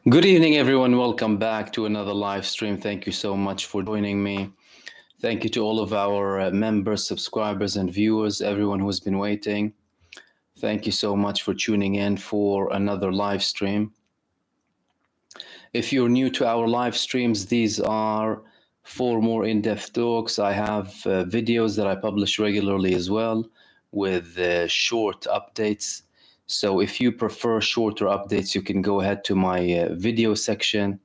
Good evening, everyone. Welcome back to another live stream. Thank you so much for joining me. Thank you to all of our members, subscribers, and viewers, everyone who's been waiting. Thank you so much for tuning in for another live stream. If you're new to our live streams, these are for more in-depth talks. I have videos that I publish regularly as well with short updates. So if you prefer shorter updates, you can go ahead to my video section.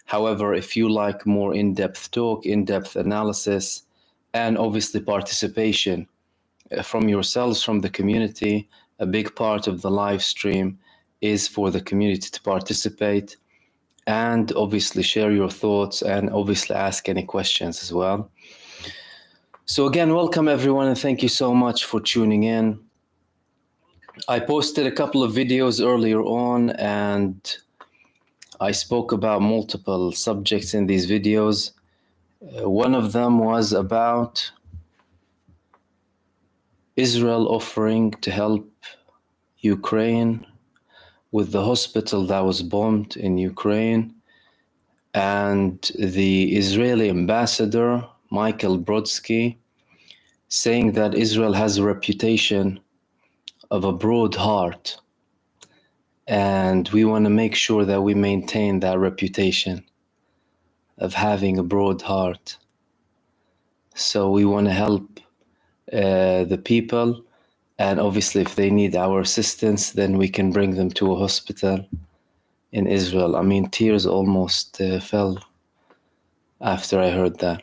However, if you like more in-depth talk, in-depth analysis, and obviously participation from yourselves, from the community, a big part of the live stream is for the community to participate and obviously share your thoughts and obviously ask any questions as well. So again, welcome everyone and thank you so much for tuning in. I posted a couple of videos earlier on and I spoke about multiple subjects in these videos. One of them was about Israel offering to help Ukraine with the hospital that was bombed in Ukraine, and the Israeli ambassador, Michael Brodsky, saying that Israel has a reputation of a broad heart, and we want to make sure that we maintain that reputation of having a broad heart. So we want to help the people, and obviously if they need our assistance, then we can bring them to a hospital in Israel. I mean, tears almost fell after I heard that.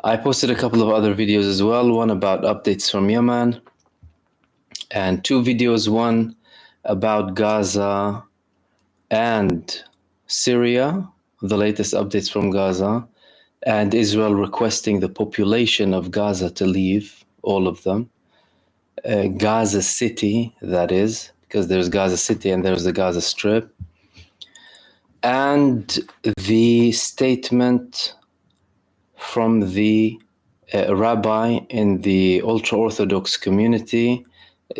I posted a couple of other videos as well, one about updates from Yemen, and two videos, one about Gaza and Syria, the latest updates from Gaza, and Israel requesting the population of Gaza to leave, all of them. Gaza City, that is, because there's Gaza City and there's the Gaza Strip. And the statement from the rabbi in the ultra-Orthodox community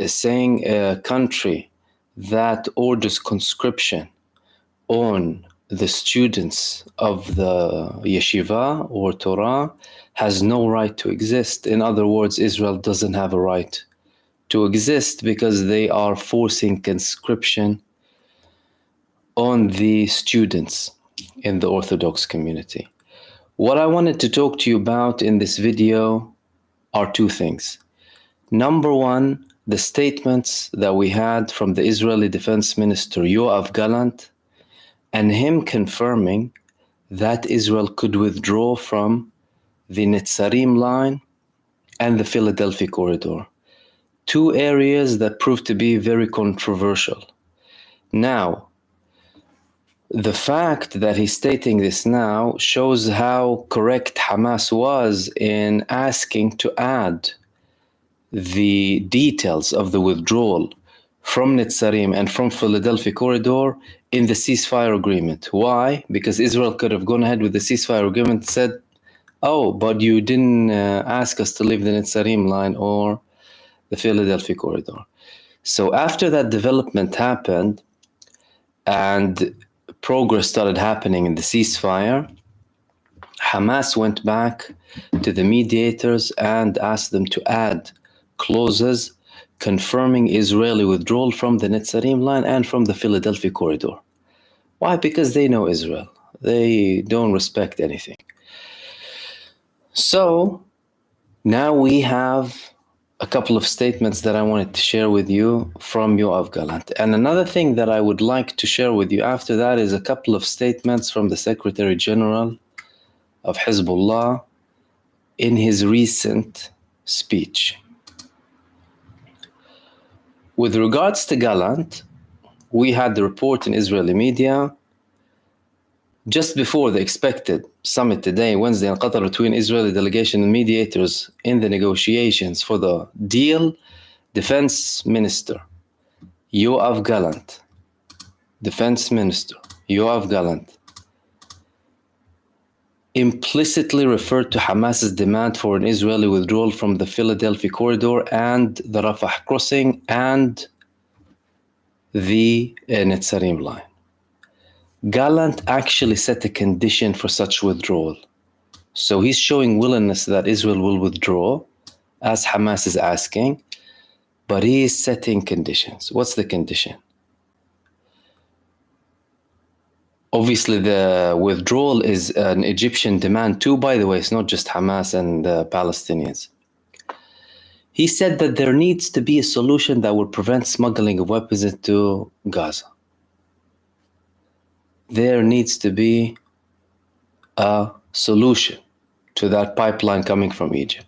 saying a country that orders conscription on the students of the yeshiva or Torah has no right to exist. In other words, Israel doesn't have a right to exist because they are forcing conscription on the students in the Orthodox community. What I wanted to talk to you about in this video are two things. Number one, the statements that we had from the Israeli Defense Minister Yoav Gallant, and him confirming that Israel could withdraw from the Netzarim line and the Philadelphia corridor. Two areas that proved to be very controversial. Now, the fact that he's stating this now shows how correct Hamas was in asking to add the details of the withdrawal from Netzarim and from Philadelphia corridor in the ceasefire agreement. Why? Because Israel could have gone ahead with the ceasefire agreement and said, oh, but you didn't ask us to leave the Netzarim line or the Philadelphia corridor. So after that development happened and progress started happening in the ceasefire, Hamas went back to the mediators and asked them to add clauses confirming Israeli withdrawal from the Netzarim line and from the Philadelphia corridor. Why? Because they know Israel. They don't respect anything. So now we have a couple of statements that I wanted to share with you from Yoav Gallant. And another thing that I would like to share with you after that is a couple of statements from the Secretary General of Hezbollah in his recent speech. With regards to Gallant, we had the report in Israeli media just before the expected summit today, Wednesday, in Qatar, between Israeli delegation and mediators in the negotiations for the deal. Defense Minister Yoav Gallant, implicitly referred to Hamas's demand for an Israeli withdrawal from the Philadelphia corridor and the Rafah crossing and the Netzarim line. Gallant actually set a condition for such withdrawal. So he's showing willingness that Israel will withdraw, as Hamas is asking, but he is setting conditions. What's the condition? Obviously, the withdrawal is an Egyptian demand too, by the way. It's not just Hamas and the Palestinians. He said that there needs to be a solution that will prevent smuggling of weapons into Gaza. There needs to be a solution to that pipeline coming from Egypt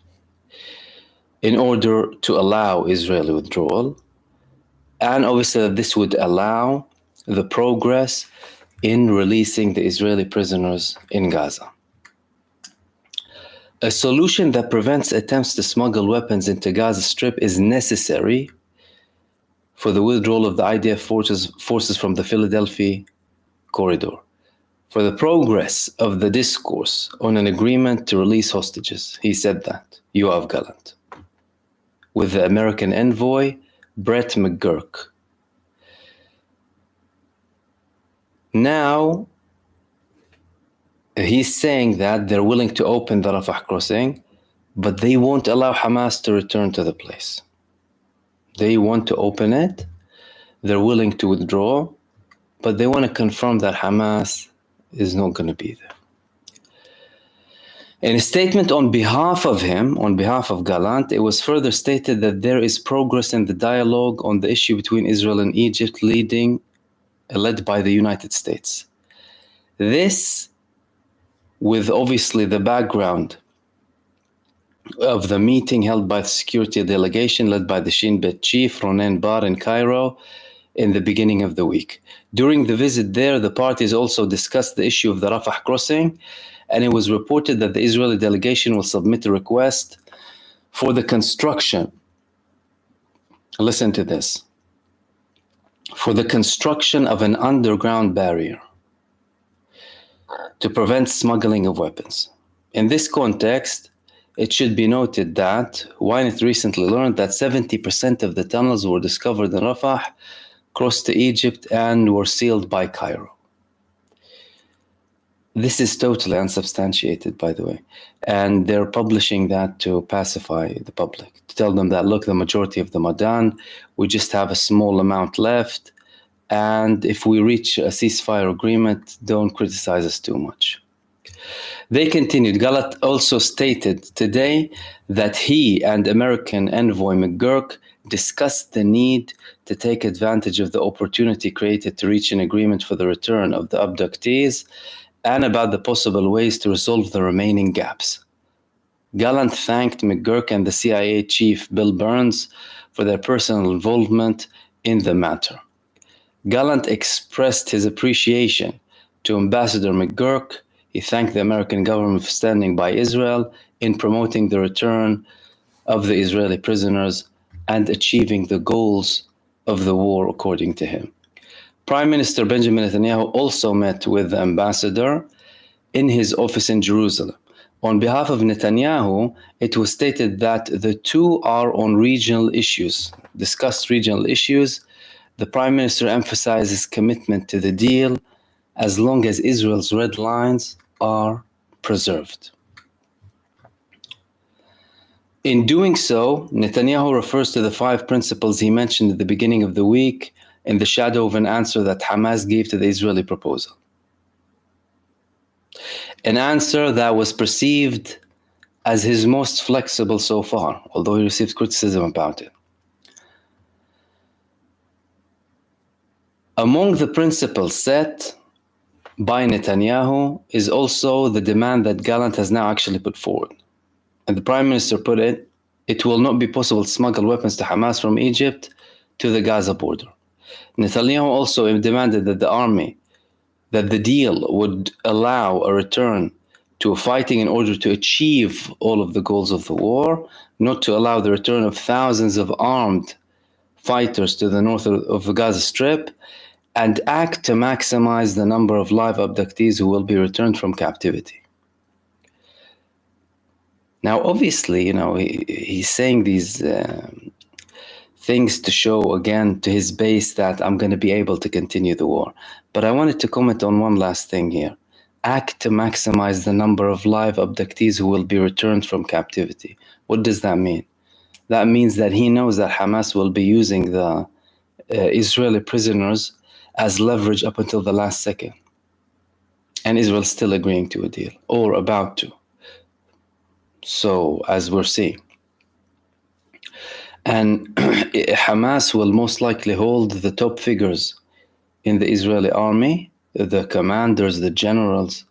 in order to allow Israeli withdrawal. And obviously this would allow the progress in releasing the Israeli prisoners in Gaza. A solution that prevents attempts to smuggle weapons into Gaza Strip is necessary for the withdrawal of the IDF forces from the Philadelphia corridor, for the progress of the discourse on an agreement to release hostages. He said that, Yoav Gallant, with the American envoy, Brett McGurk. Now, he's saying that they're willing to open the Rafah crossing, but they won't allow Hamas to return to the place. They want to open it, they're willing to withdraw, but they want to confirm that Hamas is not going to be there. In a statement on behalf of him, on behalf of Gallant, it was further stated that there is progress in the dialogue on the issue between Israel and Egypt led by the United States. This, with obviously the background of the meeting held by the security delegation led by the Shin Bet chief, Ronen Bar, in Cairo in the beginning of the week. During the visit there, the parties also discussed the issue of the Rafah crossing, and it was reported that the Israeli delegation will submit a request for the construction, listen to this, for the construction of an underground barrier to prevent smuggling of weapons. In this context, it should be noted that Ynet recently learned that 70% of the tunnels were discovered in Rafah crossed to Egypt and were sealed by Cairo. This is totally unsubstantiated, by the way, and they're publishing that to pacify the public, to tell them that, look, the majority of them are done, we just have a small amount left, and if we reach a ceasefire agreement, don't criticize us too much. They continued. Gallant also stated today that he and American envoy McGurk discussed the need to take advantage of the opportunity created to reach an agreement for the return of the abductees and about the possible ways to resolve the remaining gaps. Gallant thanked McGurk and the CIA chief Bill Burns for their personal involvement in the matter. Gallant expressed his appreciation to Ambassador McGurk. He thanked the American government for standing by Israel in promoting the return of the Israeli prisoners and achieving the goals of the war, according to him. Prime Minister Benjamin Netanyahu also met with the ambassador in his office in Jerusalem. On behalf of Netanyahu, it was stated that the two are on regional issues, discussed regional issues. The Prime Minister emphasizes commitment to the deal as long as Israel's red lines are preserved. In doing so, Netanyahu refers to the 5 principles he mentioned at the beginning of the week in the shadow of an answer that Hamas gave to the Israeli proposal. An answer that was perceived as his most flexible so far, although he received criticism about it. Among the principles set by Netanyahu is also the demand that Gallant has now actually put forward. And the Prime Minister put it, it will not be possible to smuggle weapons to Hamas from Egypt to the Gaza border. Netanyahu also demanded that the deal would allow a return to fighting in order to achieve all of the goals of the war, not to allow the return of thousands of armed fighters to the north of the Gaza Strip, and act to maximize the number of live abductees who will be returned from captivity. Now, obviously, he's saying these things to show again to his base that I'm going to be able to continue the war. But I wanted to comment on one last thing here. Act to maximize the number of live abductees who will be returned from captivity. What does that mean? That means that he knows that Hamas will be using the Israeli prisoners as leverage up until the last second. And Israel's still agreeing to a deal, or about to. So, as we're seeing. And Hamas will most likely hold the top figures in the Israeli army, the commanders, the generals,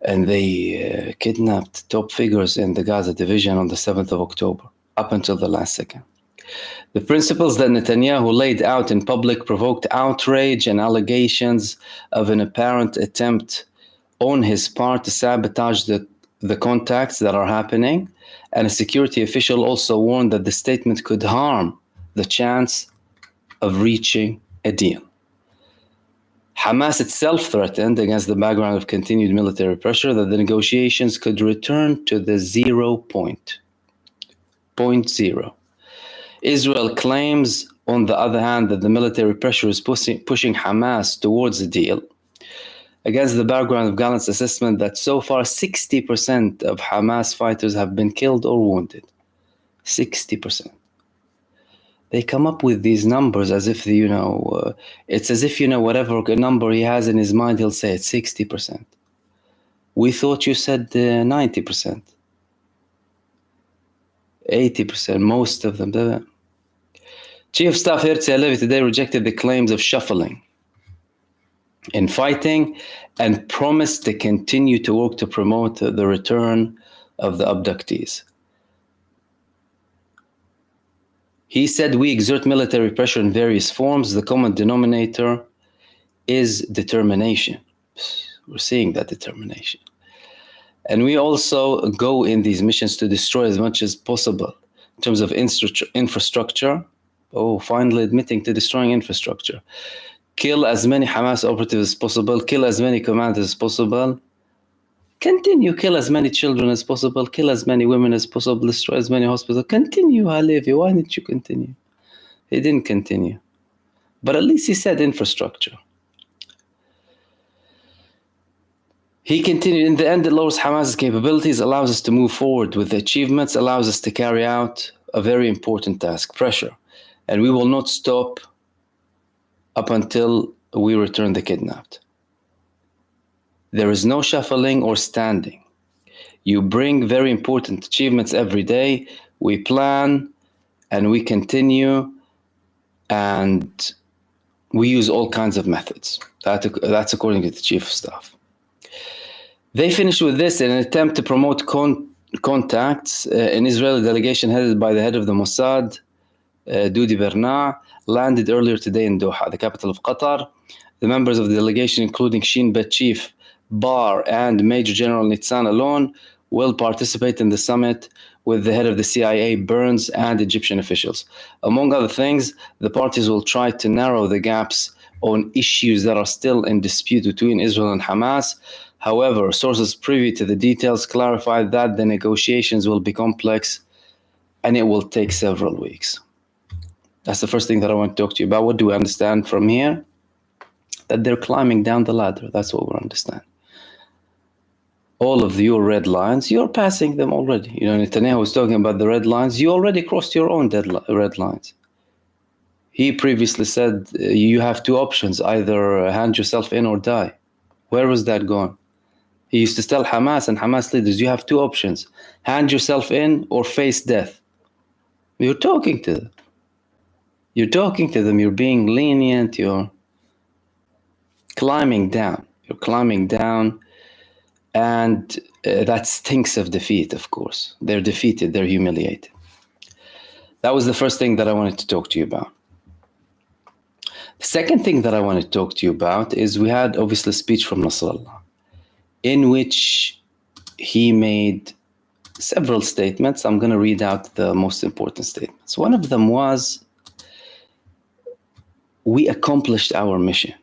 and they kidnapped top figures in the Gaza division on the 7th of October, up until the last second. The principles that Netanyahu laid out in public provoked outrage and allegations of an apparent attempt on his part to sabotage the contacts that are happening, and a security official also warned that the statement could harm the chance of reaching a deal. Hamas itself threatened, against the background of continued military pressure, that the negotiations could return to the 0.0. Israel claims, on the other hand, that the military pressure is pushing Hamas towards a deal, against the background of Gallant's assessment that so far 60% of Hamas fighters have been killed or wounded. 60%. They come up with these numbers as if, it's as if, whatever number he has in his mind, he'll say it's 60%. We thought you said 90%. 80%, most of them. Chief of Staff Herzl Halevi today rejected the claims of shuffling in fighting and promised to continue to work to promote the return of the abductees. He said, we exert military pressure in various forms. The common denominator is determination. We're seeing that determination. And we also go in these missions to destroy as much as possible in terms of infrastructure. Oh, finally admitting to destroying infrastructure. Kill as many Hamas operatives as possible. Kill as many commanders as possible. Continue, kill as many children as possible. Kill as many women as possible. Destroy as many hospitals. Continue, Halevi. Why didn't you continue? He didn't continue. But at least he said infrastructure. He continued, in the end, it lowers Hamas's capabilities, allows us to move forward with the achievements, allows us to carry out a very important task, pressure. And we will not stop up until we return the kidnapped. There is no shuffling or standing. You bring very important achievements every day. We plan and we continue, and we use all kinds of methods. That's according to the Chief of Staff. They finished with this in an attempt to promote contacts. An Israeli delegation headed by the head of the Mossad, Dudi Berna, landed earlier today in Doha, the capital of Qatar. The members of the delegation, including Shin Bet Chief Bar and Major General Nitzan Alon, will participate in the summit with the head of the CIA, Burns, and Egyptian officials. Among other things, the parties will try to narrow the gaps on issues that are still in dispute between Israel and Hamas. However, sources privy to the details clarified that the negotiations will be complex and it will take several weeks. That's the first thing that I want to talk to you about. What do we understand from here? That they're climbing down the ladder. That's what we understand. All of your red lines, you're passing them already. Netanyahu was talking about the red lines. You already crossed your own red lines. He previously said you have two options, either hand yourself in or die. Where was that going? He used to tell Hamas and Hamas leaders, you have two options, hand yourself in or face death. You're talking to them. You're being lenient, you're climbing down. And that stinks of defeat, of course. They're defeated, they're humiliated. That was the first thing that I wanted to talk to you about. The second thing that I wanted to talk to you about is we had obviously a speech from Nasrallah in which he made several statements. I'm going to read out the most important statements. One of them was, we accomplished our mission.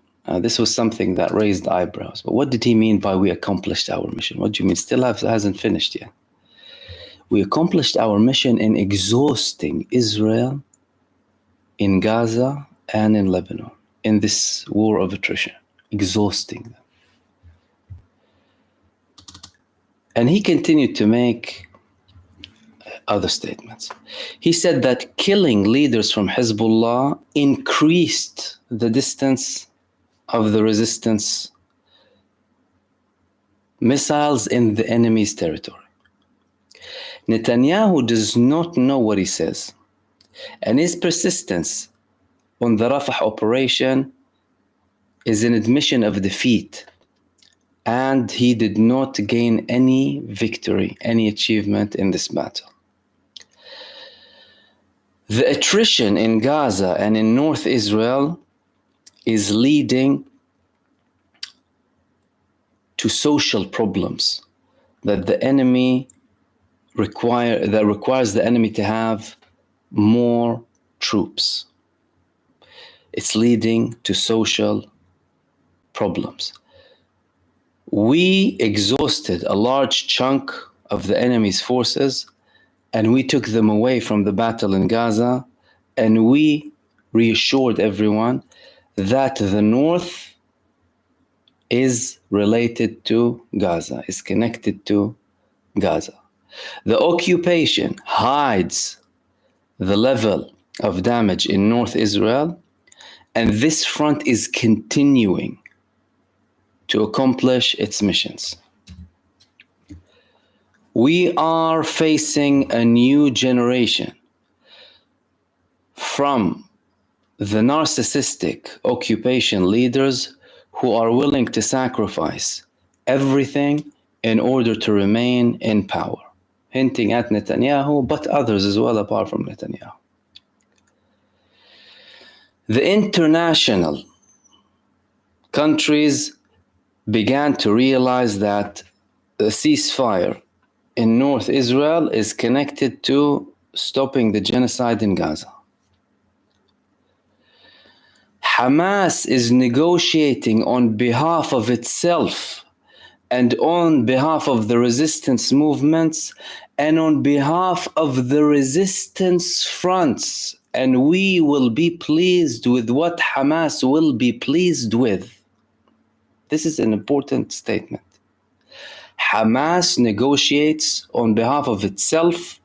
This was something that raised eyebrows. But what did he mean by we accomplished our mission? What do you mean? Still hasn't finished yet. We accomplished our mission in exhausting Israel in Gaza and in Lebanon in this war of attrition, exhausting them. And he continued to make other statements. He said that killing leaders from Hezbollah increased the distance of the resistance missiles in the enemy's territory. Netanyahu does not know what he says, and his persistence on the Rafah operation is an admission of defeat, and he did not gain any victory, any achievement in this battle. The attrition in Gaza and in North Israel is leading to social problems that requires the enemy to have more troops. It's leading to social problems. We exhausted a large chunk of the enemy's forces, and we took them away from the battle in Gaza, and we reassured everyone that the north is related to Gaza, is connected to Gaza. The occupation hides the level of damage in North Israel, and this front is continuing to accomplish its missions. We are facing a new generation from the narcissistic occupation leaders who are willing to sacrifice everything in order to remain in power, hinting at Netanyahu, but others as well apart from Netanyahu. The international countries began to realize that the ceasefire in North Israel is connected to stopping the genocide in Gaza. Hamas is negotiating on behalf of itself and on behalf of the resistance movements and on behalf of the resistance fronts. And we will be pleased with what Hamas will be pleased with. This is an important statement. Hamas negotiates on behalf of itself,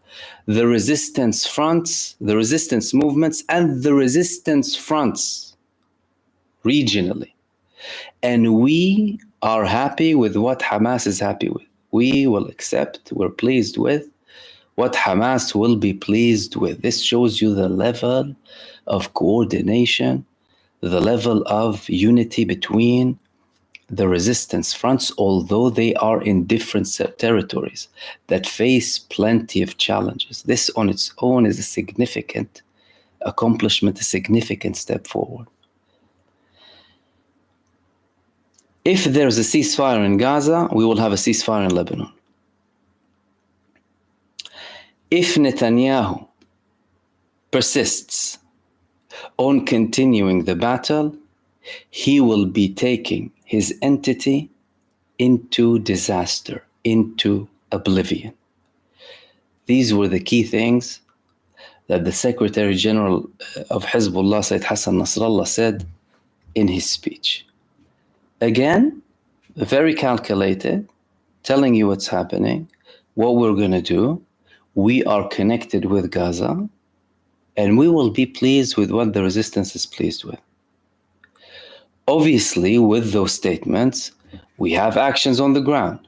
the resistance fronts, the resistance movements, and the resistance fronts regionally. And we are happy with what Hamas is happy with. We will accept, we're pleased with what Hamas will be pleased with. This shows you the level of coordination, the level of unity between the resistance fronts, although they are in different territories that face plenty of challenges. This on its own is a significant accomplishment, a significant step forward. If there's a ceasefire in Gaza, we will have a ceasefire in Lebanon. If Netanyahu persists on continuing the battle, he will be taking his entity into disaster, into oblivion. These were the key things that the Secretary General of Hezbollah, Sayyid Hassan Nasrallah, said in his speech. Again, very calculated, telling you what's happening, what we're going to do. We are connected with Gaza, and we will be pleased with what the resistance is pleased with. Obviously, with those statements, we have actions on the ground.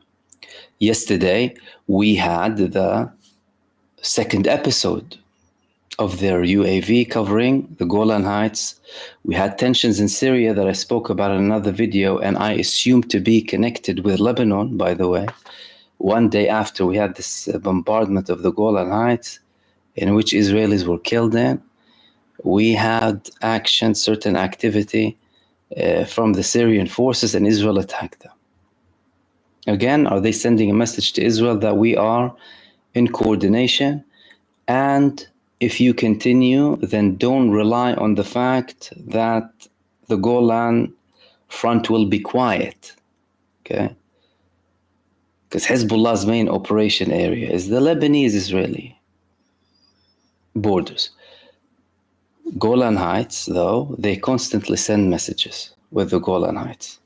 Yesterday, we had the second episode of their UAV covering the Golan Heights. We had tensions in Syria that I spoke about in another video, and I assumed to be connected with Lebanon, by the way. One day after we had this bombardment of the Golan Heights, in which Israelis were killed in, we had action, certain activity from the Syrian forces, and Israel attacked them. Again, are they sending a message to Israel that we are in coordination? And if you continue, then don't rely on the fact that the Golan front will be quiet, okay? Because Hezbollah's main operation area is the Lebanese-Israeli borders. Golan Heights, though, they constantly send messages with the Golan Heights.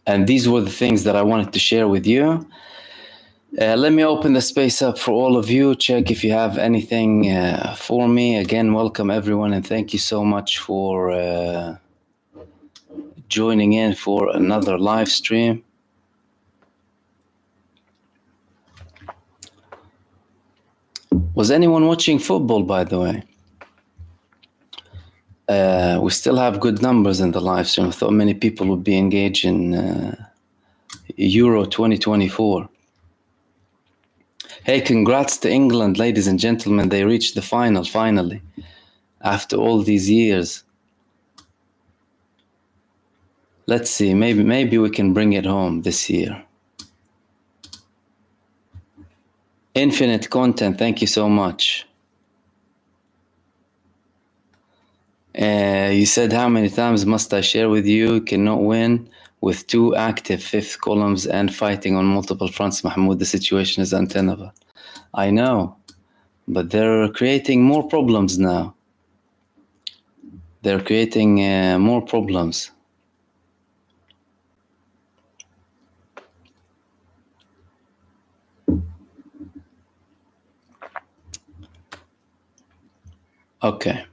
And these were the things that I wanted to share with you. Let me open the space up for all of you. Check if you have anything for me. Again, welcome everyone, and thank you so much for joining in for another live stream. Was anyone watching football, by the way? We still have good numbers in the live stream. I thought many people would be engaged in Euro 2024. Hey, congrats to England, ladies and gentlemen. They reached the final, finally, after all these years. Let's see, maybe we can bring it home this year. Infinite content, thank you so much. You said, how many times must I share with you? Cannot win with 2 active fifth columns and fighting on multiple fronts, Mahmoud. The situation is untenable. I know, but they're creating more problems now. They're creating more problems. Okay.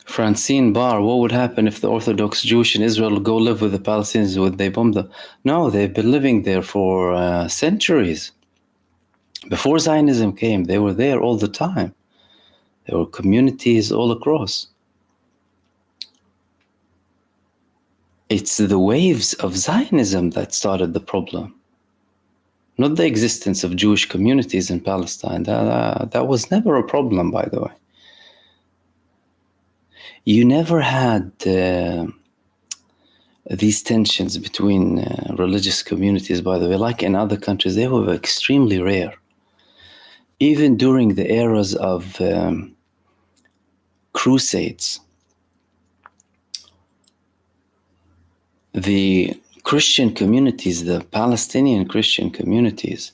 Francine Barr, what would happen if the Orthodox Jewish in Israel go live with the Palestinians? Would they bomb them? No, they've been living there for centuries. Before Zionism came, they were there all the time. There were communities all across. It's the waves of Zionism that started the problem, not the existence of Jewish communities in Palestine. That was never a problem, by the way. You never had these tensions between religious communities, by the way. Like in other countries, they were extremely rare. Even during the eras of crusades, the Christian communities, the Palestinian Christian communities,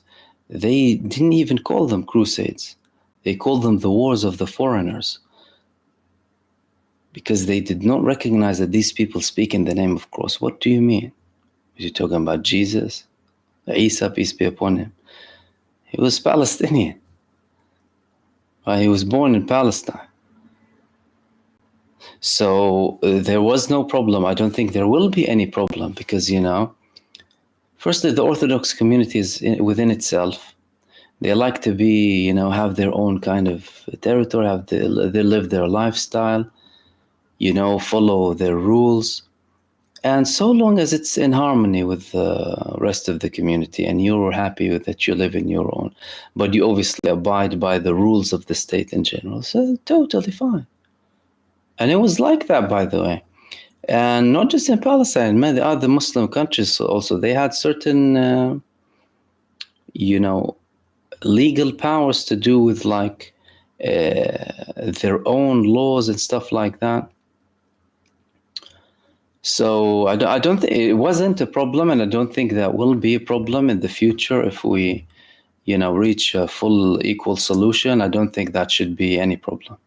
they didn't even call them crusades. They called them the wars of the foreigners, because they did not recognize that these people speak in the name of cross. What do you mean? Are you talking about Jesus? Isa, peace be upon him. He was Palestinian. He was born in Palestine. So there was no problem. I don't think there will be any problem because, firstly, the Orthodox community is within itself. They like to be, have their own kind of territory, they live their lifestyle, follow their rules. And so long as it's in harmony with the rest of the community and you're happy with that you live in your own, but you obviously abide by the rules of the state in general, so totally fine. And it was like that, by the way. And not just in Palestine, many other Muslim countries also, they had certain, legal powers to do with like their own laws and stuff like that. So I don't think it wasn't a problem, and I don't think that will be a problem in the future if we, reach a full equal solution. I don't think that should be any problem.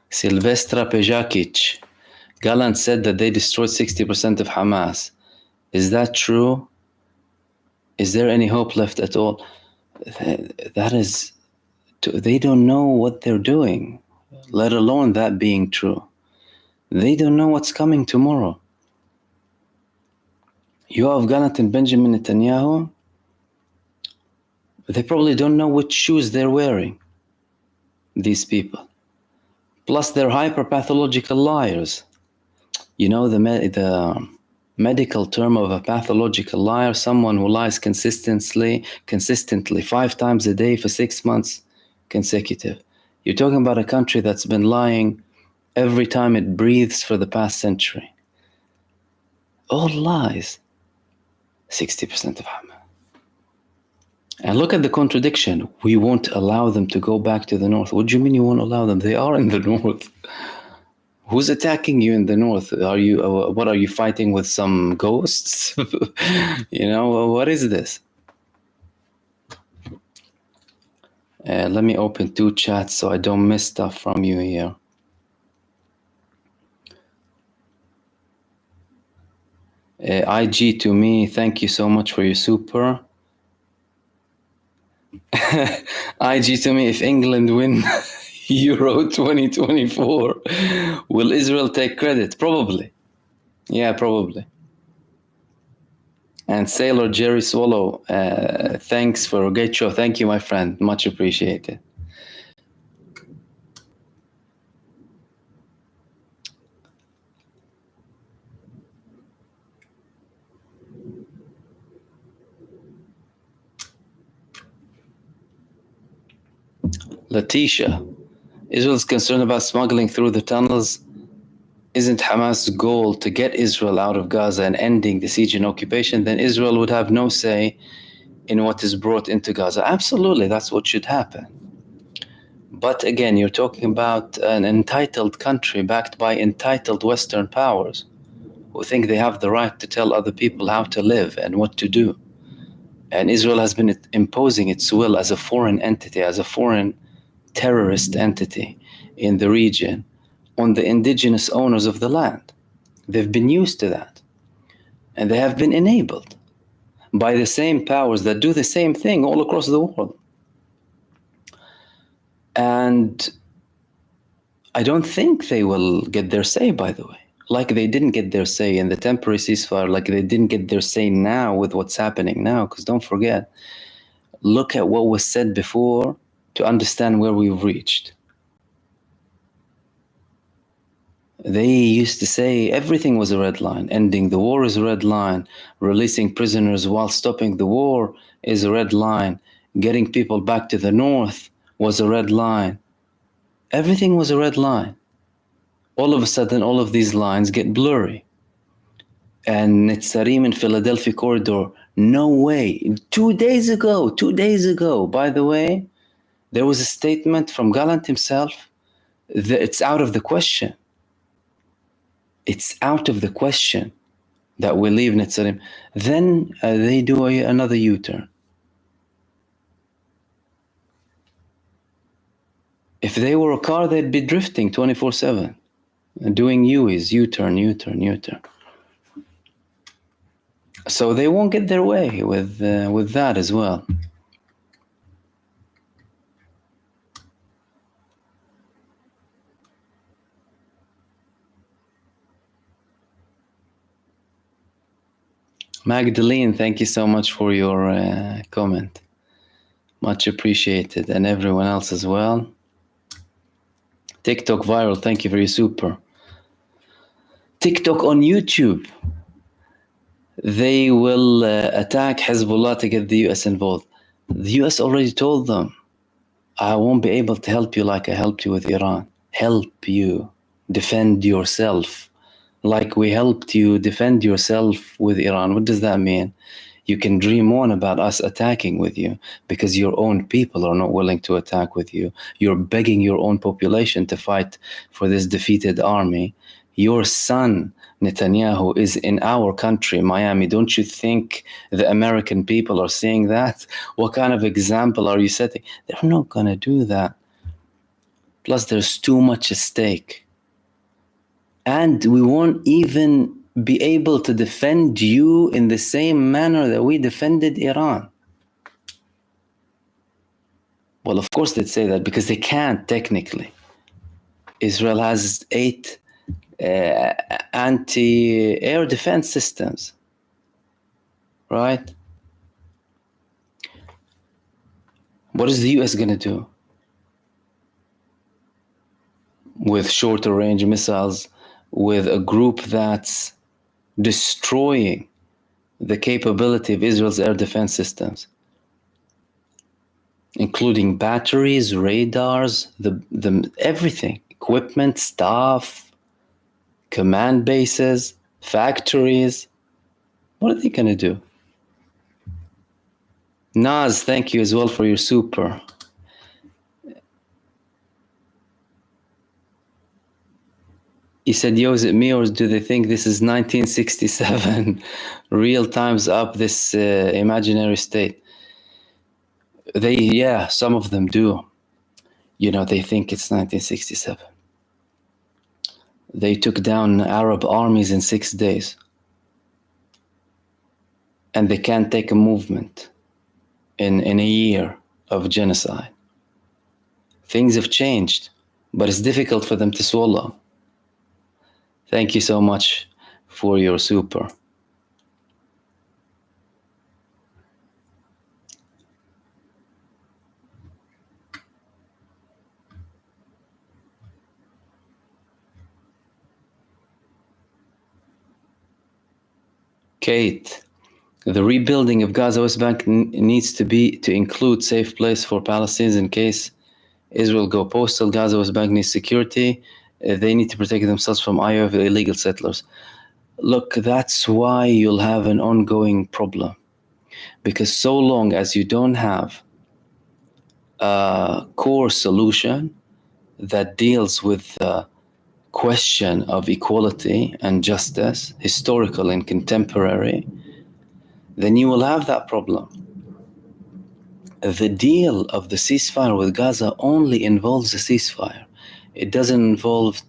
Silvestra Pejakic, Gallant said that they destroyed 60% of Hamas. Is that true? Is there any hope left at all? That is, they don't know what they're doing, let alone that being true. They don't know what's coming tomorrow. Yoav Gallant and Benjamin Netanyahu, they probably don't know which shoes they're wearing, these people. Plus, they're hyper-pathological liars. The medical term of a pathological liar, someone who lies consistently 5 times a day for 6 months consecutive. You're talking about a country that's been lying every time it breathes for the past century. All lies. 60% of Hamas. And look at the contradiction. We won't allow them to go back to the north. What do you mean you won't allow them? They are in the north. Who's attacking you in the north? Are you what are you fighting with some ghosts? You know, what is this? Let me open 2 chats so I don't miss stuff from you here. IG to me, thank you so much for your super. IG to me, if England win Euro 2024, will Israel take credit? Probably. Yeah, probably. And Sailor Jerry Swallow, thanks for a great show. Thank you, my friend. Much appreciated. Letitia, Israel's concerned about smuggling through the tunnels. Isn't Hamas' goal to get Israel out of Gaza and ending the siege and occupation? Then Israel would have no say in what is brought into Gaza. Absolutely, that's what should happen. But again, you're talking about an entitled country backed by entitled Western powers who think they have the right to tell other people how to live and what to do. And Israel has been imposing its will as a foreign entity, as a foreign terrorist entity in the region on the indigenous owners of the land. They've been used to that. And they have been enabled by the same powers that do the same thing all across the world. And I don't think they will get their say, by the way. Like they didn't get their say in the temporary ceasefire, like they didn't get their say now with what's happening now. Because don't forget, look at what was said before to understand where we've reached. They used to say everything was a red line. Ending the war is a red line. Releasing prisoners while stopping the war is a red line. Getting people back to the north was a red line. Everything was a red line. All of a sudden, all of these lines get blurry. And Netzarim in Philadelphia corridor, no way. 2 days ago, by the way, there was a statement from Gallant himself that it's out of the question. It's out of the question that we leave Netzarim. Then they do another U-turn. If they were a car, they'd be drifting 24/7, doing U-turn, U-turn, U-turn. So they won't get their way with that as well. Magdalene, thank you so much for your comment. Much appreciated, and everyone else as well. TikTok viral, thank you for your super. TikTok on YouTube. They will attack Hezbollah to get the US involved. The US already told them, I won't be able to help you like I helped you with Iran. Help you defend yourself like we helped you defend yourself with Iran. What does that mean? You can dream on about us attacking with you because your own people are not willing to attack with you. You're begging your own population to fight for this defeated army. Your son, Netanyahu, is in our country, Miami. Don't you think the American people are seeing that? What kind of example are you setting? They're not going to do that. Plus, there's too much at stake. And we won't even be able to defend you in the same manner that we defended Iran. Well, of course they'd say that because they can't technically. Israel has 8 anti-air defense systems, right? What is the US going to do with shorter range missiles, with a group that's destroying the capability of Israel's air defense systems, including batteries, radars, the everything, equipment, staff, command bases, factories? What are they going to do? Naz, thank you as well for your super. He said, yo, is it me or do they think this is 1967? Real time's up, this imaginary state. Yeah, some of them do. You know, they think it's 1967. They took down Arab armies in 6 days. And they can't take a movement in a year of genocide. Things have changed, but it's difficult for them to swallow. Thank you so much for your super. Kate, the rebuilding of Gaza West Bank needs to include safe place for Palestinians in case Israel go postal. Gaza West Bank needs security. They need to protect themselves from IOF illegal settlers. Look, that's why you'll have an ongoing problem. Because so long as you don't have a core solution that deals with the question of equality and justice, historical and contemporary, then you will have that problem. The deal of the ceasefire with Gaza only involves a ceasefire. It doesn't involve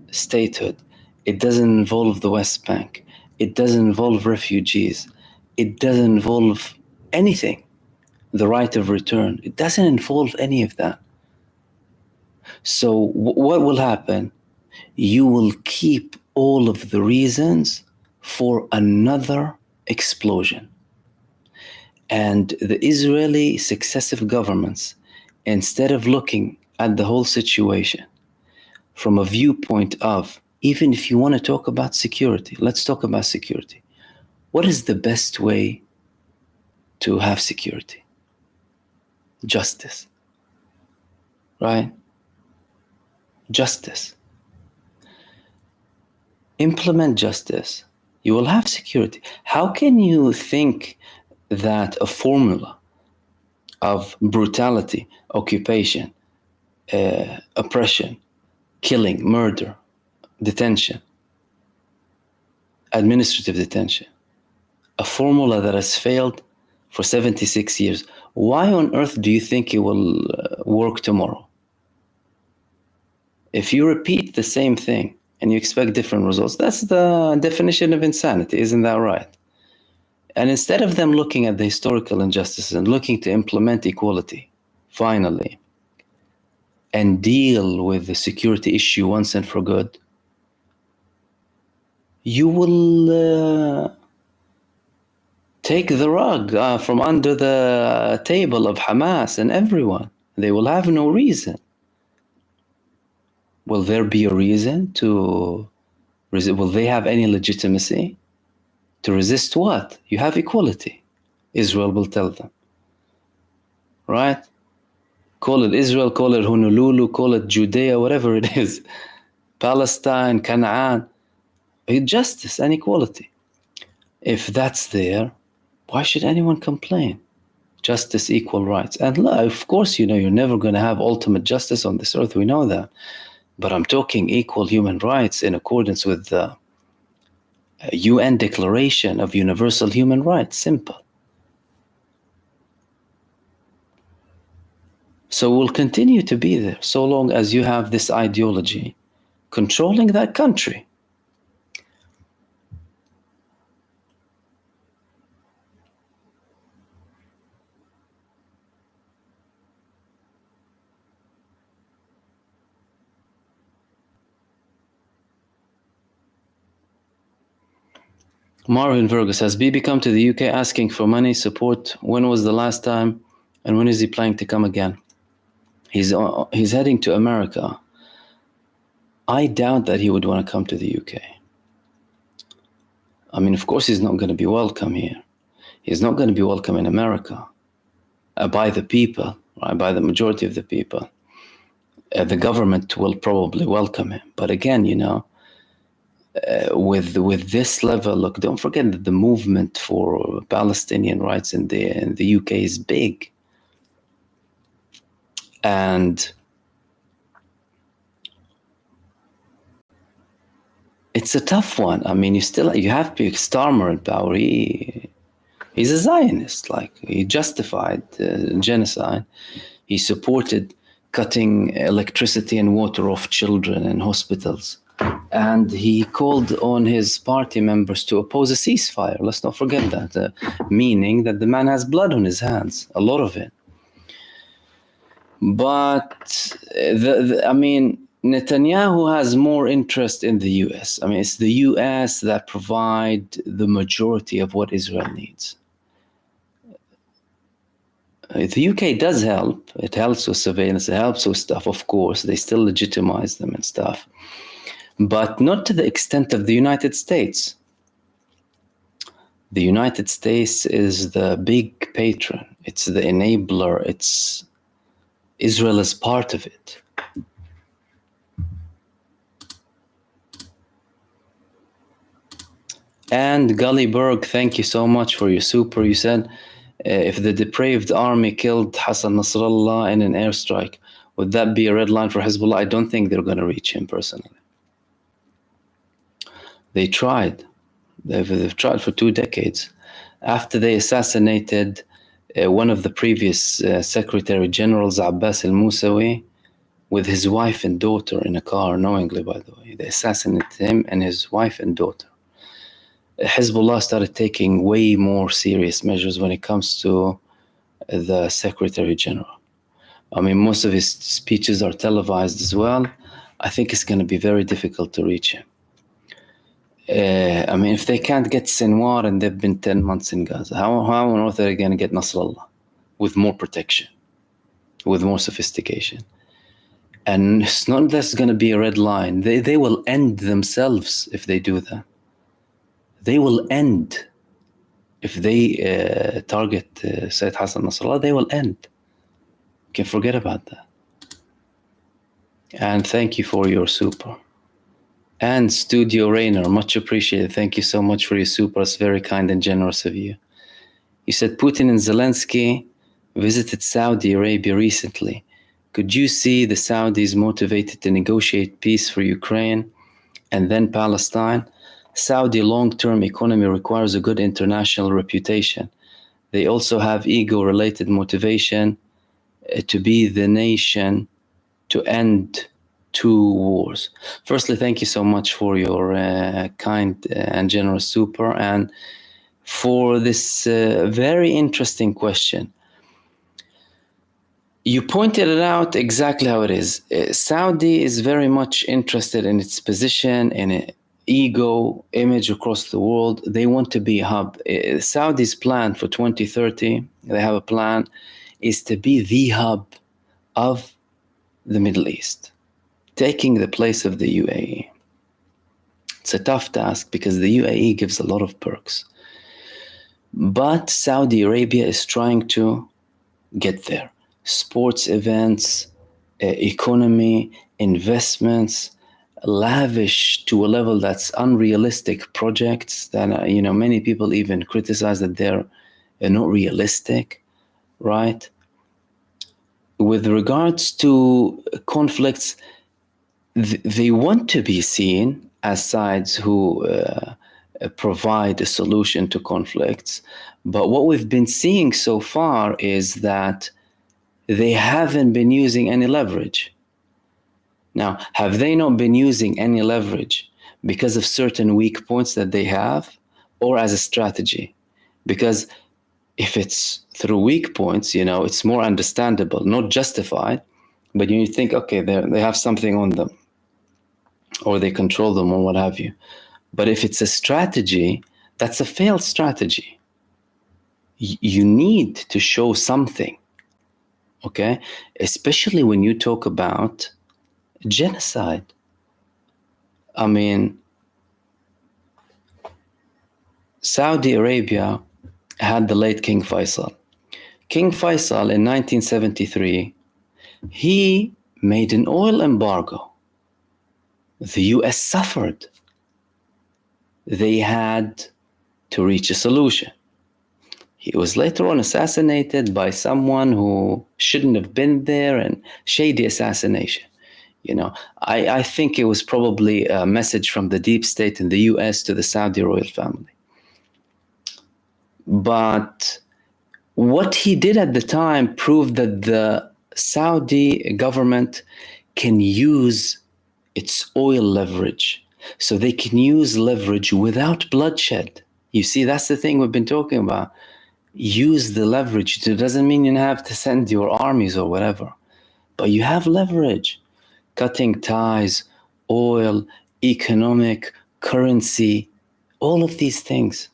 statehood. It doesn't involve the West Bank. It doesn't involve refugees. It doesn't involve anything. The right of return. It doesn't involve any of that. So what will happen? You will keep all of the reasons for another explosion. And the Israeli successive governments, instead of looking at the whole situation from a viewpoint of, even if you want to talk about security, let's talk about security. What is the best way to have security? Justice, right? Justice. Implement justice. You will have security. How can you think that a formula of brutality, occupation, oppression, killing, murder, detention, administrative detention, a formula that has failed for 76 years, why on earth do you think it will work tomorrow? If you repeat the same thing and you expect different results, that's the definition of insanity, isn't that right? And instead of them looking at the historical injustices and looking to implement equality, finally, and deal with the security issue once and for good, you will take the rug from under the table of Hamas and everyone. They will have no reason. Will there be a reason to resist? Will they have any legitimacy? To resist what? You have equality. Israel will tell them. Right? Call it Israel, call it Honolulu, call it Judea, whatever it is. Palestine, Canaan. Justice and equality. If that's there, why should anyone complain? Justice, equal rights. And of course, you know, you're never going to have ultimate justice on this earth. We know that. But I'm talking equal human rights in accordance with the UN Declaration of Universal Human Rights. Simple. So we'll continue to be there so long as you have this ideology controlling that country. Marvin Vergus, has Bibi come to the UK asking for money, support? When was the last time? And when is he planning to come again? He's heading to America. I doubt that he would want to come to the UK. I mean, of course, he's not going to be welcome here. He's not going to be welcome in America by the people, right? By the majority of the people. The government will probably welcome him. But again, you know, with this level. Look, don't forget that the movement for Palestinian rights in the UK is big, and it's a tough one. I mean, you have Starmer in power. He's a Zionist. Like, he justified genocide. He supported cutting electricity and water off children in hospitals. And he called on his party members to oppose a ceasefire. Let's not forget that. Meaning that the man has blood on his hands, a lot of it. But, I mean, Netanyahu has more interest in the US. I mean, it's the US that provide the majority of what Israel needs. The UK does help. It helps with surveillance. It helps with stuff, of course. They still legitimize them and stuff. But not to the extent of the United States. The United States is the big patron. It's the enabler. Israel is part of it. And Gullyberg, thank you so much for your super. You said, if the depraved army killed Hassan Nasrallah in an airstrike, would that be a red line for Hezbollah? I don't think they're going to reach him personally. They tried. They've tried for 2 decades. After they assassinated one of the previous Secretary Generals, Abbas al-Musawi, with his wife and daughter in a car, knowingly, by the way. They assassinated him and his wife and daughter. Hezbollah started taking way more serious measures when it comes to the Secretary General. I mean, most of his speeches are televised as well. I think it's going to be very difficult to reach him. I mean, if they can't get Sinwar and they've been 10 months in Gaza, how on earth are they going to get Nasrallah with more protection, with more sophistication? And it's not that's going to be a red line. They will end themselves if they do that. They will end. If they target Sayyid Hassan Nasrallah, they will end. You can forget about that. And thank you for your super. And Studio Rainer, much appreciated. Thank you so much for your super. It's very kind and generous of you. You said Putin and Zelensky visited Saudi Arabia recently. Could you see the Saudis motivated to negotiate peace for Ukraine and then Palestine? Saudi long-term economy requires a good international reputation. They also have ego-related motivation to be the nation to end 2 wars. Firstly, thank you so much for your kind and generous super, and for this very interesting question. You pointed it out exactly how it is. Saudi is very much interested in its position, in an ego image across the world. They want to be a hub. Saudi's plan for 2030, they have a plan, is to be the hub of the Middle East, taking the place of the UAE. It's a tough task because the UAE gives a lot of perks. But Saudi Arabia is trying to get there. Sports events, economy, investments, lavish to a level that's unrealistic projects that, many people even criticize that they're not realistic, right? With regards to conflicts, they want to be seen as sides who provide a solution to conflicts. But what we've been seeing so far is that they haven't been using any leverage. Now, have they not been using any leverage because of certain weak points that they have, or as a strategy? Because if it's through weak points, it's more understandable, not justified, but you think, okay, they have something on them, or they control them, or what have you. But if it's a strategy, that's a failed strategy. You need to show something, okay? Especially when you talk about genocide. I mean, Saudi Arabia had the late King Faisal. King Faisal in 1973, he made an oil embargo. The US suffered. they had to reach a solution. He was later on assassinated by someone who shouldn't have been there, and shady assassination. You know, I think it was probably a message from the deep state in the US to the Saudi royal family. But what he did at the time proved that the Saudi government can use its oil leverage. So they can use leverage without bloodshed. You see, that's the thing we've been talking about. Use the leverage. It doesn't mean you have to send your armies or whatever, but you have leverage. Cutting ties, oil, economic, currency, all of these things.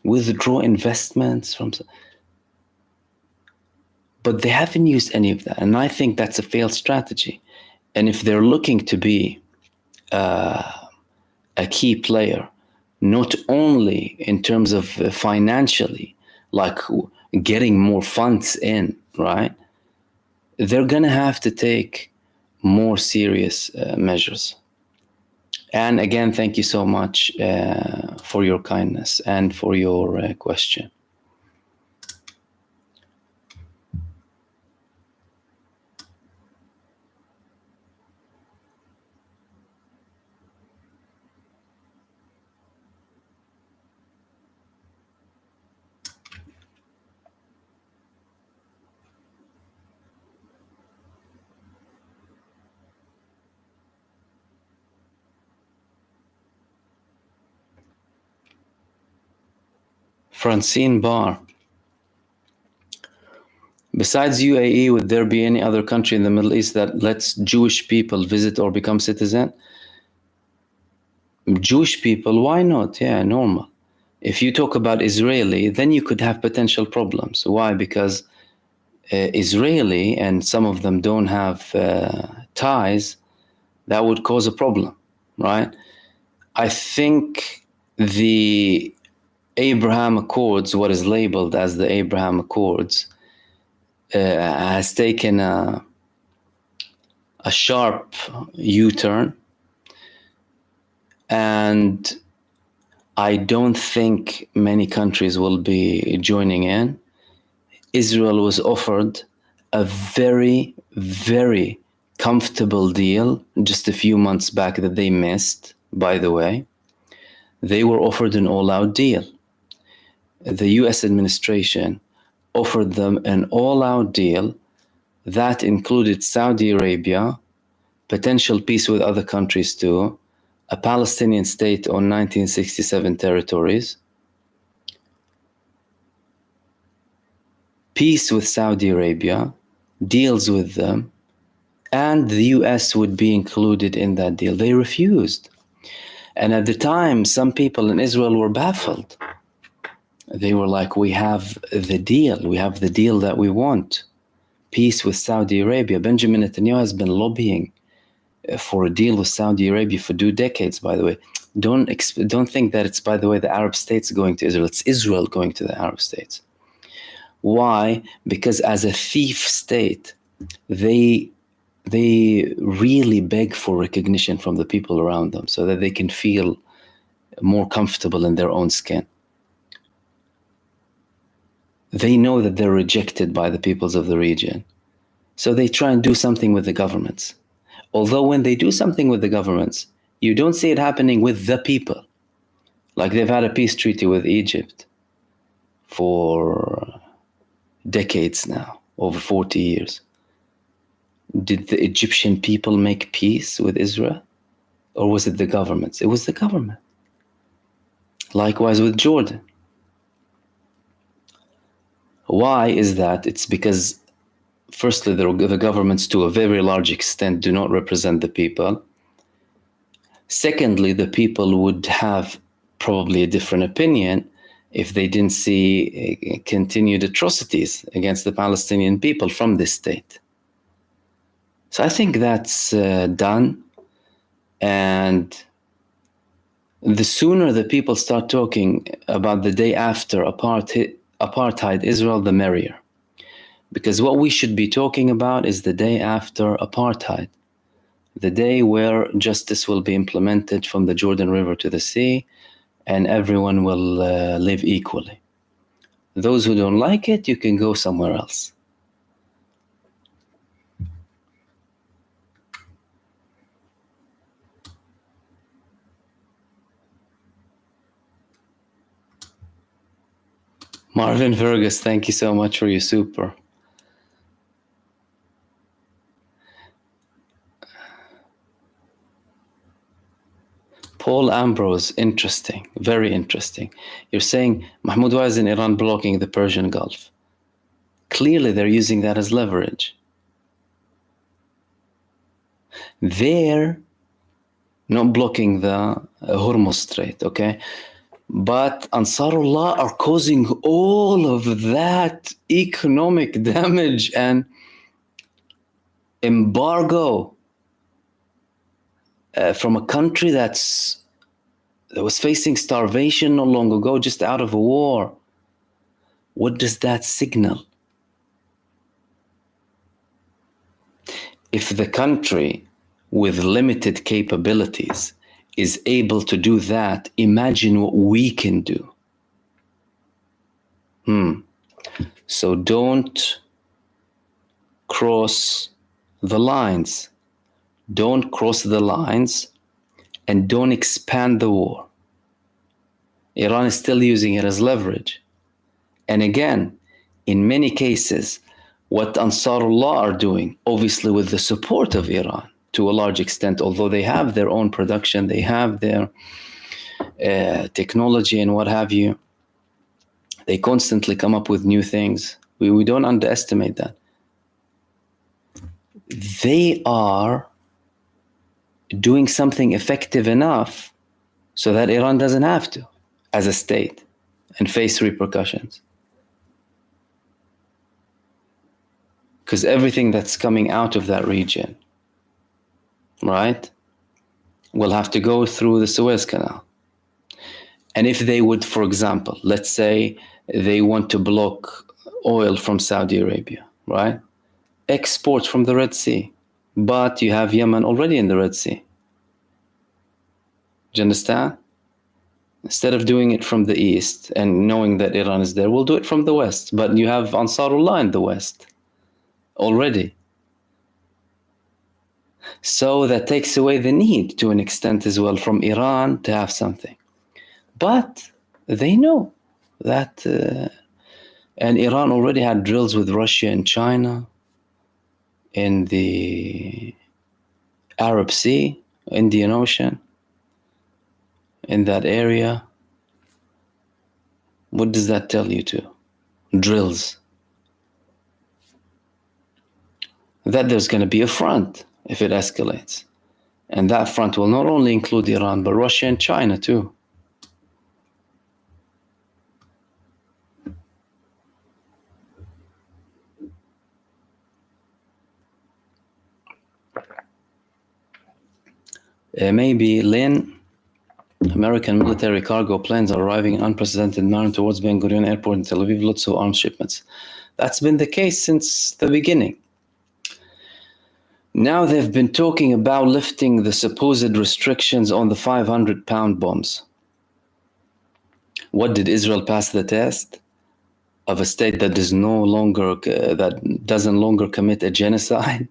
Withdraw investments from... But they haven't used any of that. And I think that's a failed strategy. And if they're looking to be a key player, not only in terms of financially, like getting more funds in, right? They're going to have to take more serious measures. And again, thank you so much for your kindness and for your question. Francine Barr. Besides UAE, would there be any other country in the Middle East that lets Jewish people visit or become citizen? Jewish people, why not? Yeah, normal. If you talk about Israeli, then you could have potential problems. Why? Because Israeli, and some of them don't have ties, that would cause a problem, right? I think the Abraham Accords, what is labeled as the Abraham Accords, has taken a sharp U-turn, and I don't think many countries will be joining in. Israel was offered a very, very comfortable deal just a few months back that they missed, by the way. They were offered an all-out deal. The US administration offered them an all-out deal that included Saudi Arabia, potential peace with other countries too, a Palestinian state on 1967 territories, peace with Saudi Arabia, deals with them, and the US would be included in that deal. They refused. And at the time, some people in Israel were baffled. They were like, we have the deal. We have the deal that we want. Peace with Saudi Arabia. Benjamin Netanyahu has been lobbying for a deal with Saudi Arabia for 2 decades, by the way. Don't think that it's, by the way, the Arab states going to Israel. It's Israel going to the Arab states. Why? Because as a thief state, they really beg for recognition from the people around them so that they can feel more comfortable in their own skin. They know that they're rejected by the peoples of the region. So they try and do something with the governments. Although when they do something with the governments, you don't see it happening with the people. Like they've had a peace treaty with Egypt for decades now, over 40 years. Did the Egyptian people make peace with Israel? Or was it the governments? It was the government. Likewise with Jordan. Why is that? It's because, firstly, the governments to a very large extent do not represent the people. Secondly, the people would have probably a different opinion if they didn't see continued atrocities against the Palestinian people from this state. So I think that's done. And the sooner the people start talking about the day after apartheid Israel, the merrier. Because what we should be talking about is the day after apartheid, the day where justice will be implemented from the Jordan River to the sea, and everyone will live equally. Those who don't like it, you can go somewhere else. Marvin Vergas, thank you so much for your super. Paul Ambrose, interesting, very interesting. You're saying, Mahmoud, why isn't Iran blocking the Persian Gulf? Clearly, they're using that as leverage. They're not blocking the Hormuz Strait, okay? But Ansarullah are causing all of that economic damage and embargo from a country that was facing starvation not long ago, just out of a war. What does that signal? If the country with limited capabilities is able to do that, imagine what we can do. So don't cross the lines. Don't cross the lines and don't expand the war. Iran is still using it as leverage. And again, in many cases, what Ansarullah are doing, obviously with the support of Iran to a large extent, although they have their own production, they have their technology and what have you, they constantly come up with new things. We don't underestimate that. They are doing something effective enough so that Iran doesn't have to, as a state, and face repercussions. Because everything that's coming out of that region, right, will have to go through the Suez Canal. And if they would, for example, let's say they want to block oil from Saudi Arabia, right? Export from the Red Sea. But you have Yemen already in the Red Sea. Do you understand? Instead of doing it from the east and knowing that Iran is there, we'll do it from the west. But you have Ansarullah in the west already. So that takes away the need to an extent as well from Iran to have something. But they know that, and Iran already had drills with Russia and China in the Arab Sea, Indian Ocean, in that area. What does that tell you too? Drills. That there's going to be a front if it escalates. And that front will not only include Iran, but Russia and China too. Maybe Lynn, American military cargo planes are arriving in unprecedented manner towards Ben Gurion Airport in Tel Aviv, lots of arms shipments. That's been the case since the beginning. Now they've been talking about lifting the supposed restrictions on the 500-pound bombs. What did Israel pass the test of a state that doesn't longer commit a genocide?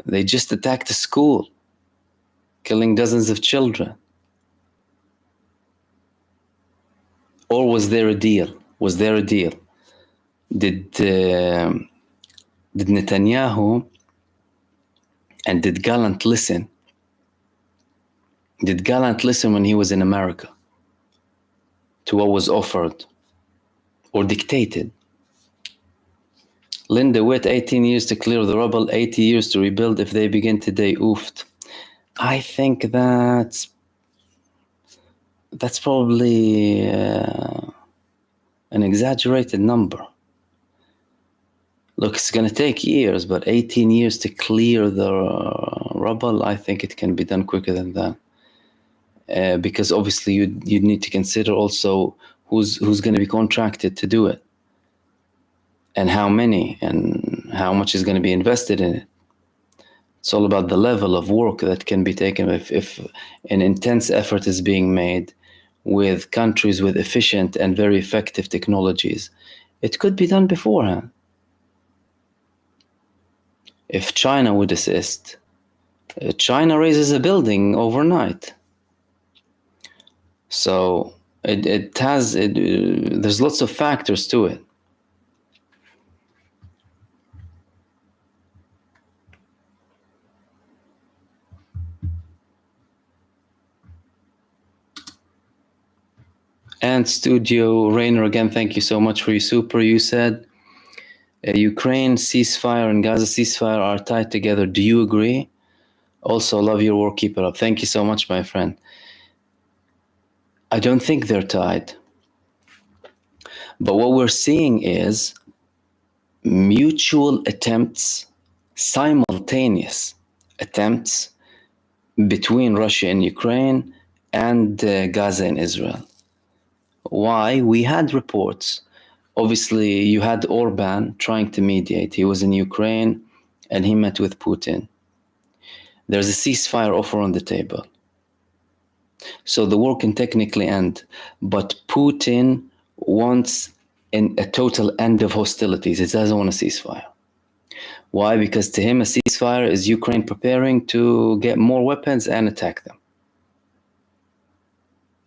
They just attacked a school, killing dozens of children. Or was there a deal? Was there a deal? Did Netanyahu and did Gallant listen? Did Gallant listen when he was in America to what was offered or dictated? Linda Witt, 18 years to clear the rubble, 80 years to rebuild. If they begin today, oofed. I think that's probably an exaggerated number. Look, it's going to take years, but 18 years to clear the rubble, I think it can be done quicker than that. Because obviously you need to consider also who's going to be contracted to do it, and how many, and how much is going to be invested in it It's all about the level of work that can be taken. If an intense effort is being made with countries with efficient and very effective technologies, it could be done beforehand. If China would assist, China raises a building overnight. So there's lots of factors to it. And Studio Rainer, again, thank you so much for your super. You said Ukraine ceasefire and Gaza ceasefire are tied together. Do you agree? Also, love your work. Keep it up. Thank you so much, my friend. I don't think they're tied. But what we're seeing is mutual attempts, simultaneous attempts between Russia and Ukraine and Gaza and Israel. Why? We had reports. Obviously, you had Orban trying to mediate. He was in Ukraine and he met with Putin. There's a ceasefire offer on the table. So the war can technically end, but Putin wants a total end of hostilities. He doesn't want a ceasefire. Why? Because to him, a ceasefire is Ukraine preparing to get more weapons and attack them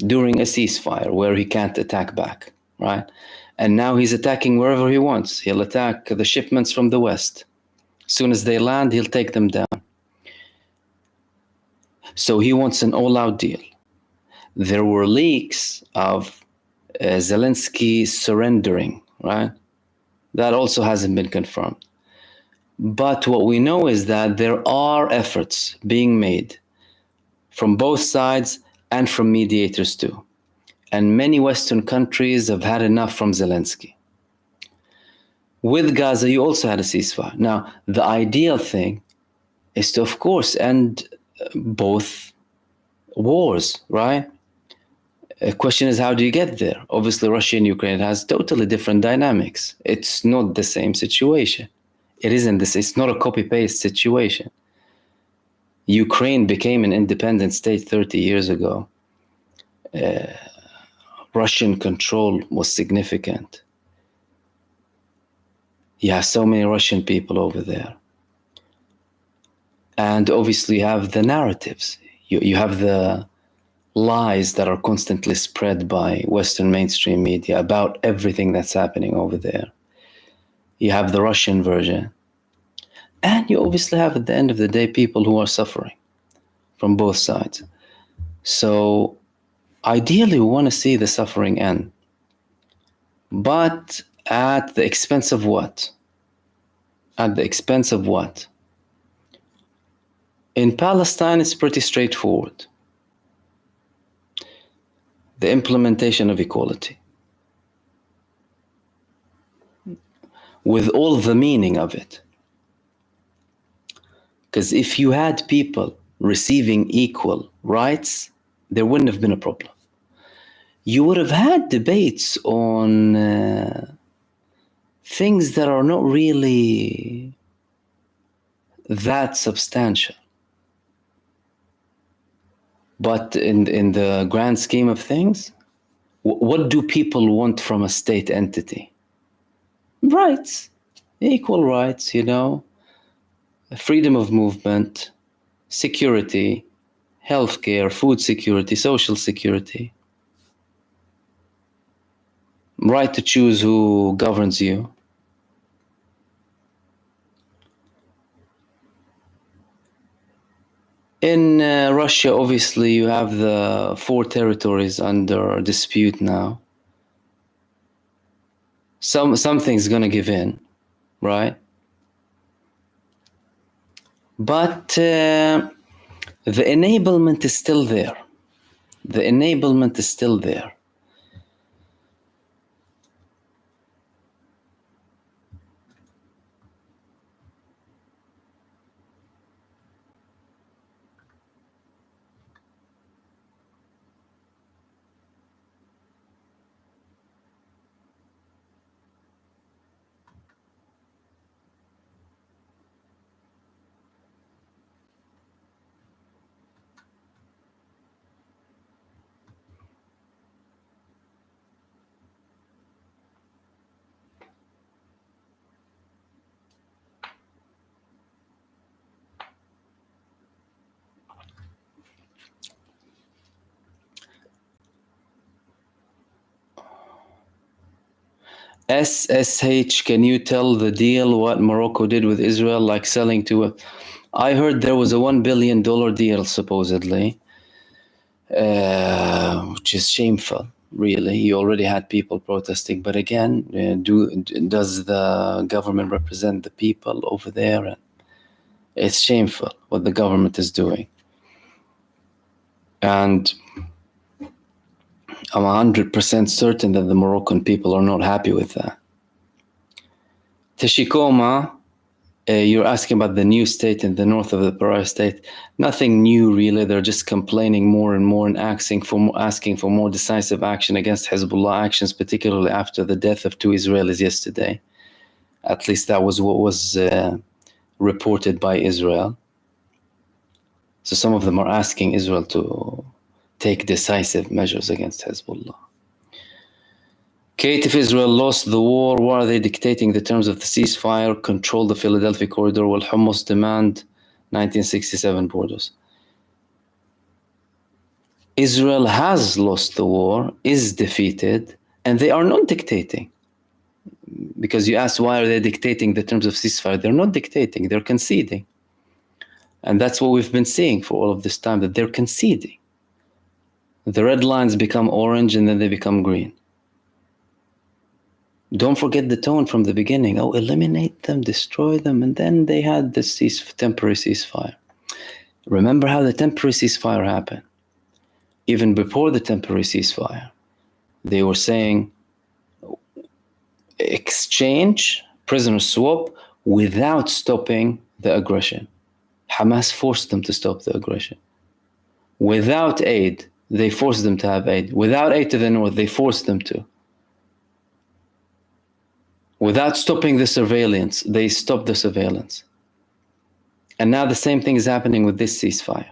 during a ceasefire where he can't attack back, right? And now he's attacking wherever he wants. He'll attack the shipments from the west. As soon as they land, he'll take them down. So he wants an all-out deal. There were leaks of Zelensky surrendering, right? That also hasn't been confirmed. But what we know is that there are efforts being made from both sides and from mediators too. And many Western countries have had enough from Zelensky. With Gaza, you also had a ceasefire. Now, the ideal thing is to, of course, end both wars, right? The question is, how do you get there? Obviously, Russia and Ukraine has totally different dynamics. It's not the same situation. It isn't this. It's not a copy-paste situation. Ukraine became an independent state 30 years ago. Russian control was significant. You have so many Russian people over there. And obviously you have the narratives. You have the lies that are constantly spread by Western mainstream media about everything that's happening over there. You have the Russian version. And you obviously have, at the end of the day, people who are suffering from both sides. So ideally, we want to see the suffering end. But at the expense of what? At the expense of what? In Palestine, it's pretty straightforward. The implementation of equality. With all the meaning of it. Because if you had people receiving equal rights, there wouldn't have been a problem. You would have had debates on things that are not really that substantial. But in the grand scheme of things, what do people want from a state entity? Rights, equal rights, freedom of movement, security, healthcare, food security, social security, right to choose who governs you. In Russia, obviously, you have the 4 territories under dispute now. Something's gonna give in, right? But the enablement is still there. The enablement is still there. SSH, can you tell the deal what Morocco did with Israel, like selling to... I heard there was a $1 billion deal, supposedly, which is shameful, really. You already had people protesting. But again, does the government represent the people over there? It's shameful what the government is doing. And I'm 100% certain that the Moroccan people are not happy with that. Teshikoma, you're asking about the new state in the north of the pariah state. Nothing new, really. They're just complaining more and more and asking for more decisive action against Hezbollah actions, particularly after the death of 2 Israelis yesterday. At least that was what was reported by Israel. So some of them are asking Israel to take decisive measures against Hezbollah. Kate, if Israel lost the war, why are they dictating the terms of the ceasefire, control the Philadelphia corridor, while Hamas demand 1967 borders? Israel has lost the war, is defeated, and they are not dictating. Because you asked why are they dictating the terms of ceasefire? They're not dictating, they're conceding. And that's what we've been seeing for all of this time, that they're conceding. The red lines become orange and then they become green. Don't forget the tone from the beginning. Oh, eliminate them, destroy them. And then they had this temporary ceasefire. Remember how the temporary ceasefire happened? Even before the temporary ceasefire, they were saying exchange, prisoner swap, without stopping the aggression. Hamas forced them to stop the aggression. Without aid, they forced them to have aid. Without aid to the north, they forced them to. Without stopping the surveillance, they stopped the surveillance. And now the same thing is happening with this ceasefire.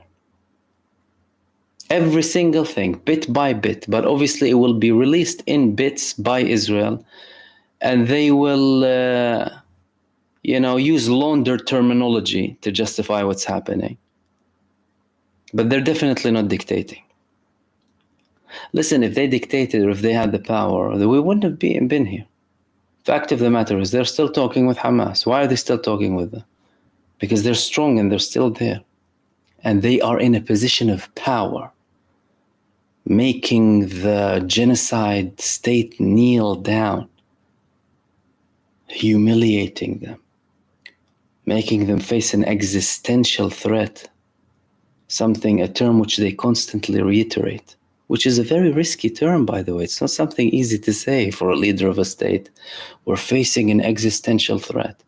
Every single thing, bit by bit, but obviously it will be released in bits by Israel, and they will, use laundered terminology to justify what's happening. But they're definitely not dictating. Listen, if they dictated or if they had the power, we wouldn't have been here. Fact of the matter is they're still talking with Hamas. Why are they still talking with them? Because they're strong and they're still there. And they are in a position of power, making the genocide state kneel down, humiliating them, making them face an existential threat, a term which they constantly reiterate, which is a very risky term, by the way. It's not something easy to say for a leader of a state. We're facing an existential threat.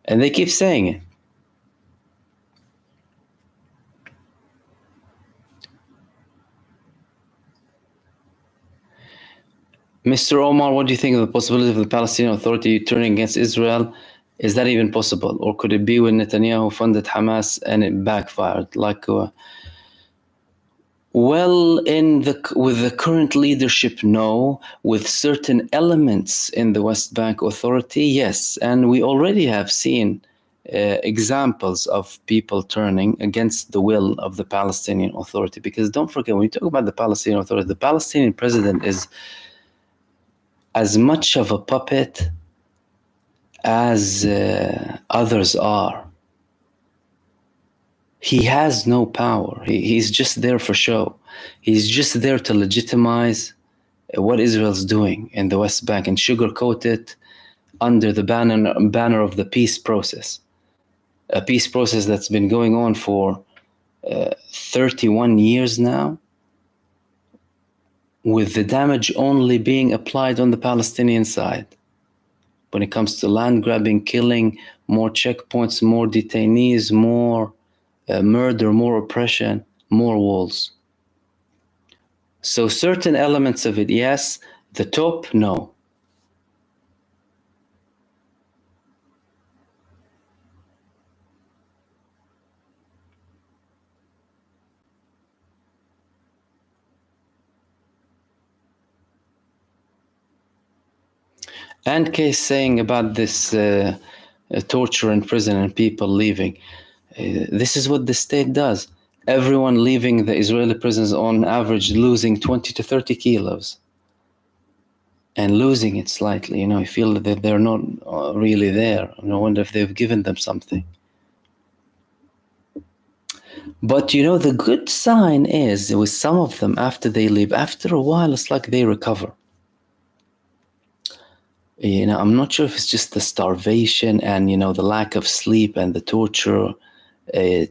And they keep saying it. Mr. Omar, what do you think of the possibility of the Palestinian Authority turning against Israel? Is that even possible? Or could it be when Netanyahu funded Hamas and it backfired? Well, with the current leadership, no. With certain elements in the West Bank Authority, yes. And we already have seen examples of people turning against the will of the Palestinian Authority. Because don't forget, when you talk about the Palestinian Authority, the Palestinian president is as much of a puppet as others are. He has no power. He's just there for show. He's just there to legitimize what Israel's doing in the West Bank and sugarcoat it under the banner of the peace process. A peace process that's been going on for 31 years now, with the damage only being applied on the Palestinian side. When it comes to land grabbing, killing, more checkpoints, more detainees, more murder, more oppression, more walls. So certain elements of it, yes. The top, no. And case saying about this torture in prison and people leaving. This is what the state does. Everyone leaving the Israeli prisons on average losing 20 to 30 kilos. and losing it slightly. You know, you feel that they're not really there. I wonder if they've given them something. But you know, the good sign is with some of them, after they leave, after a while, it's like they recover. You know, I'm not sure if it's just the starvation and, you know, the lack of sleep and the torture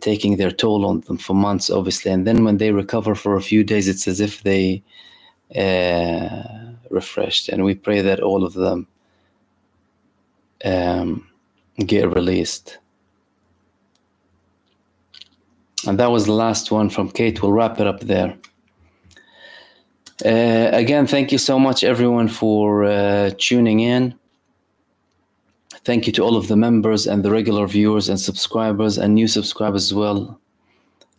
taking their toll on them for months, obviously. And then when they recover for a few days, it's as if they refreshed. And we pray that all of them get released. And that was the last one from Kate. We'll wrap it up there. Again, thank you so much, everyone, for tuning in. Thank you to all of the members and the regular viewers and subscribers and new subscribers as well,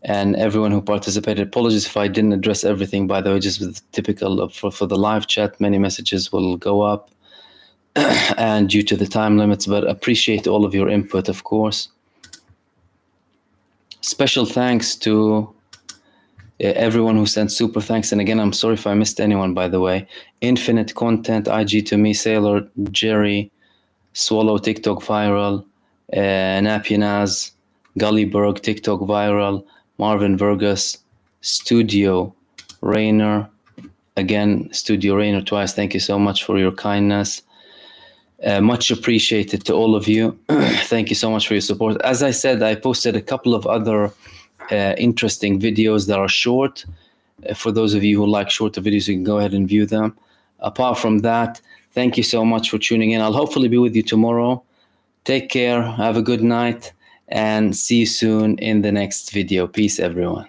and everyone who participated. Apologies if I didn't address everything, by the way, just with typical of, for the live chat, many messages will go up and due to the time limits, but appreciate all of your input, of course. Special thanks to everyone who sent super thanks. And again, I'm sorry if I missed anyone, by the way. Infinite Content, IG to me, Sailor, Jerry, Swallow, TikTok Viral, Napinaz, Gullyberg, TikTok Viral, Marvin Vergas, Studio Rainer. Again, Studio Rainer twice. Thank you so much for your kindness. Much appreciated to all of you. Thank you so much for your support. As I said, I posted a couple of other interesting videos that are short. For those of you who like shorter videos, you can go ahead and view them. Apart from that, thank you so much for tuning in. I'll hopefully be with you tomorrow. Take care, have a good night, and see you soon in the next video. Peace, everyone.